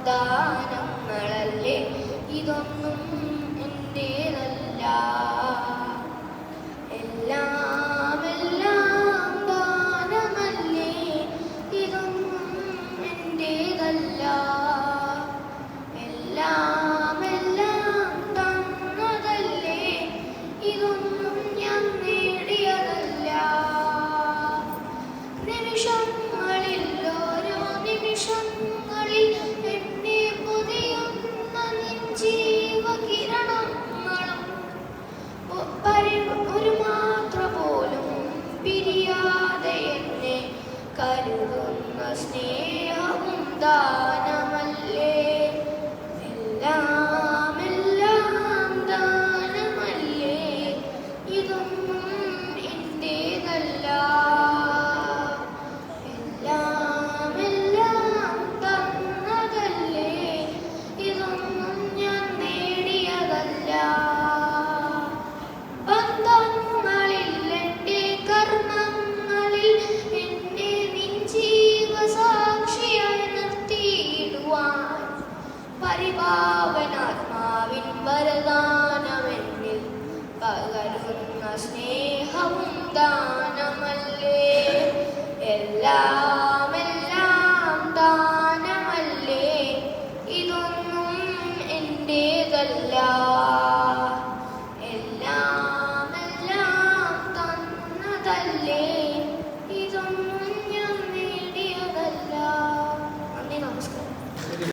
ദാനങ്ങളല്ലേ, ഇതൊന്നും എന്റേതല്ല. എല്ലാം എല്ലാം ദാനമല്ലേ, ഇതൊന്നും എന്റേതല്ല. എല്ലാം എല്ലാം തന്നതല്ലേ, ഇതൊന്നും ഞാൻ നേടിയതല്ല. നിമിഷങ്ങളിൽ ഓരോ നിമിഷങ്ങളിൽ എന്നെ പൊതിയുന്ന നിൻ ജീവകിരണങ്ങളും ഒരു മാത്ര പോലും പിരിയാതെ എന്നെ കരുതുന്ന സ്നേഹവും ദാനമല്ലേ. എല്ലാം എല്ലാം ദാനമല്ലേ, ഇതൊന്നും എന്റേതല്ല. എല്ലാം എല്ലാം തന്നതല്ലേ, ഇതൊന്നും ഞാൻ നേടിയതല്ല. ബന്ധങ്ങളിൽ എൻ്റെ കർമ്മങ്ങളിൽ എന്നെ നിൻ ജീവസാക്ഷിയായി നിർത്തിയിടുവാൻ പരിപാവനാത്മാവിൻ വരദാനമെന്നിൽ പകരുന്ന സ്നേഹവും ദാനമല്ലേ. എല്ലാം എല്ലാം ദാനമല്ലേ, ഇതൊന്നും എന്റേതല്ല.